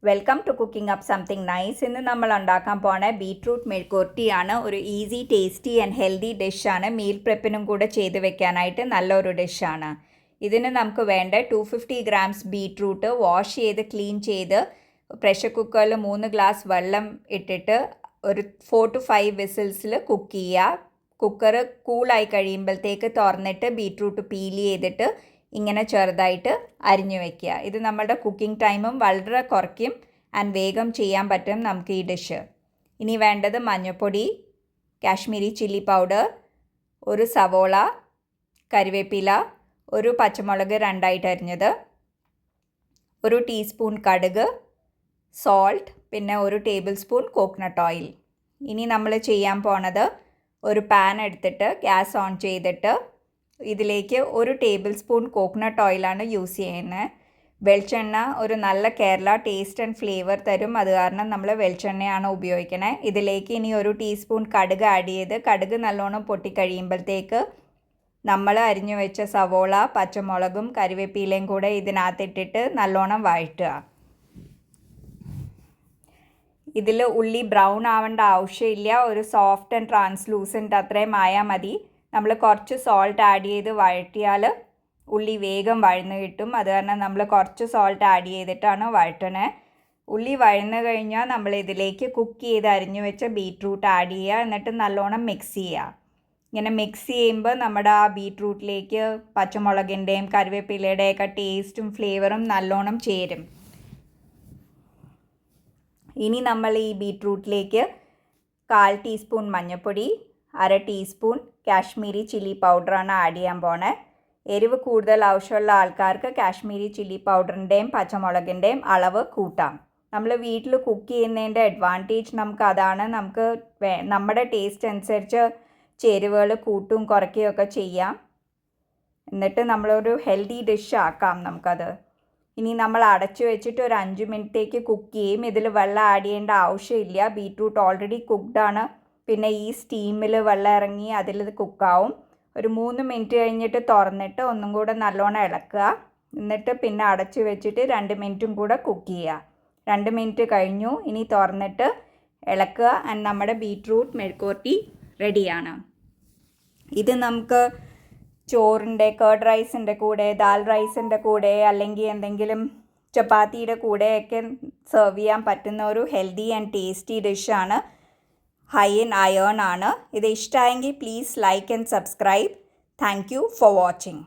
Welcome to cooking up something nice. ഇന്ന് നമ്മൾ ഉണ്ടാക്കാൻ പോണ ബീട്രൂട്ട് മെഴുക്കുവരട്ടിയാണ്. ഒരു ഈസി ടേസ്റ്റി ആൻഡ് ഹെൽത്തി ഡിഷാണ്. മീൽ പ്രെപ്പിനും കൂടെ ചെയ്ത് വെക്കാനായിട്ട് നല്ലൊരു ഡിഷാണ്. ഇതിന് നമുക്ക് വേണ്ട 250 ഗ്രാംസ് ബീട്രൂട്ട് വാഷ് ചെയ്ത് ക്ലീൻ ചെയ്ത് പ്രഷർ കുക്കറിൽ 3 ഗ്ലാസ് വെള്ളം ഇട്ടിട്ട് ഒരു 4 to 5 വിസിൽസിൽ കുക്ക് ചെയ്യുക. കുക്കർ കൂളായി കഴിയുമ്പോഴത്തേക്ക് തുറന്നിട്ട് ബീട്രൂട്ട് പീൽ ചെയ്തിട്ട് ഇങ്ങനെ ചെറുതായിട്ട് അരിഞ്ഞു വയ്ക്കുക. ഇത് നമ്മുടെ കുക്കിംഗ് ടൈമും വളരെ കുറയ്ക്കും ആൻഡ് വേഗം ചെയ്യാൻ പറ്റും നമുക്ക് ഈ ഡിഷ്. ഇനി വേണ്ടത് മഞ്ഞൾപ്പൊടി, കാശ്മീരി ചില്ലി പൗഡർ, ഒരു സവോള, കറിവേപ്പില, ഒരു പച്ചമുളക് 2 അരിഞ്ഞത്, ഒരു ടീസ്പൂൺ കടുക്, സോൾട്ട്, പിന്നെ ഒരു ടേബിൾ സ്പൂൺ കോക്കനട്ട് ഓയിൽ. ഇനി നമ്മൾ ചെയ്യാൻ പോണത് ഒരു പാൻ എടുത്തിട്ട് ഗ്യാസ് ഓൺ ചെയ്തിട്ട് ഇതിലേക്ക് ഒരു ടേബിൾ സ്പൂൺ കോക്കനട്ട് ഓയിലാണ് യൂസ് ചെയ്യുന്നത്. വെളിച്ചെണ്ണ ഒരു നല്ല കേരള ടേസ്റ്റ് ആൻഡ് ഫ്ലേവർ തരും, അത് കാരണം നമ്മൾ വെളിച്ചെണ്ണയാണ് ഉപയോഗിക്കണത്. ഇതിലേക്ക് ഇനി ഒരു ടീസ്പൂൺ കടുക് ആഡ് ചെയ്ത് കടുക് നല്ലോണം പൊട്ടിക്കഴിയുമ്പോഴത്തേക്ക് നമ്മൾ അരിഞ്ഞു വെച്ച സവോള, പച്ചമുളകും കറിവേപ്പിലയും കൂടെ ഇതിനകത്തിട്ടിട്ട് നല്ലോണം വഴറ്റുക. ഇതിൽ ഉള്ളി ബ്രൗൺ ആവേണ്ട ആവശ്യമില്ല, ഒരു സോഫ്റ്റ് ആൻഡ് ട്രാൻസ്ലൂസൻറ്റ് അത്രയും ആയാൽ മതി. നമ്മൾ കുറച്ച് സോൾട്ട് ആഡ് ചെയ്ത് വഴറ്റിയാൽ ഉള്ളി വേഗം വഴന്ന് കിട്ടും, അത് കാരണം നമ്മൾ കുറച്ച് സോൾട്ട് ആഡ് ചെയ്തിട്ടാണ് വഴറ്റണേ. ഉള്ളി വഴന്ന് കഴിഞ്ഞാൽ നമ്മൾ ഇതിലേക്ക് കുക്ക് ചെയ്ത് അരിഞ്ഞു വെച്ച ബീട്രൂട്ട് ആഡ് ചെയ്യുക, എന്നിട്ട് നല്ലോണം മിക്സ് ചെയ്യുക. ഇങ്ങനെ മിക്സ് ചെയ്യുമ്പോൾ നമ്മുടെ ആ ബീട്രൂട്ടിലേക്ക് പച്ചമുളകിൻ്റെയും കറിവേപ്പിലയുടെയൊക്കെ ടേസ്റ്റും ഫ്ലേവറും നല്ലോണം ചേരും. ഇനി നമ്മൾ ഈ ബീട്രൂട്ടിലേക്ക് 1/4 ടീസ്പൂൺ മഞ്ഞൾപ്പൊടി, 1/2 ടീസ്പൂൺ കാശ്മീരി ചില്ലി പൗഡറാണ് ആഡ് ചെയ്യാൻ പോണേ. എരിവ് കൂടുതൽ ആവശ്യമുള്ള ആൾക്കാർക്ക് കാശ്മീരി ചില്ലി പൗഡറിൻ്റെയും പച്ചമുളകിൻ്റെയും അളവ് കൂട്ടാം. നമ്മൾ വീട്ടിൽ കുക്ക് ചെയ്യുന്നതിൻ്റെ അഡ്വാൻറ്റേജ് നമുക്ക് അതാണ്. നമുക്ക് നമ്മുടെ ടേസ്റ്റ് അനുസരിച്ച് ചേരുവകൾ കൂട്ടും കുറയ്ക്കുകയൊക്കെ ചെയ്യാം, എന്നിട്ട് നമ്മളൊരു ഹെൽത്തി ഡിഷ് ആക്കാം നമുക്കത്. ഇനി നമ്മൾ അടച്ചു വെച്ചിട്ട് ഒരു 5 മിനിറ്റേക്ക് കുക്ക് ചെയ്യും. ഇതിൽ വെള്ളം ആഡ് ചെയ്യേണ്ട ആവശ്യമില്ല, ബീട്രൂട്ട് ഓൾറെഡി കുക്ക്ഡാണ്. പിന്നെ ഈ സ്റ്റീമിൽ വെള്ളം ഇറങ്ങി അതിൽ കുക്കാവും. ഒരു 3 മിനിറ്റ് കഴിഞ്ഞിട്ട് തുറന്നിട്ട് ഒന്നും കൂടെ നല്ലോണം ഇളക്കുക, എന്നിട്ട് പിന്നെ അടച്ചു വെച്ചിട്ട് 2 മിനിറ്റും കൂടെ കുക്ക് ചെയ്യുക. 2 മിനിറ്റ് കഴിഞ്ഞു, ഇനി തുറന്നിട്ട് ഇളക്കുക ആൻഡ് നമ്മുടെ ബീട്രൂട്ട് മെഴുക്കുവരട്ടി റെഡിയാണ്. ഇത് നമുക്ക് ചോറിൻ്റെ, കേർഡ് റൈസിൻ്റെ കൂടെ, ദാൽ റൈസിൻ്റെ കൂടെ, അല്ലെങ്കിൽ എന്തെങ്കിലും ചപ്പാത്തിയുടെ കൂടെയൊക്കെ സെർവ് ചെയ്യാൻ പറ്റുന്ന ഒരു ഹെൽത്തി ആൻഡ് ടേസ്റ്റി ഡിഷാണ്. ഹൈ ഇൻ അയേൺ ആണ്. ഇത് ഇഷ്ടമായെങ്കിൽ please like and subscribe. Thank you for watching.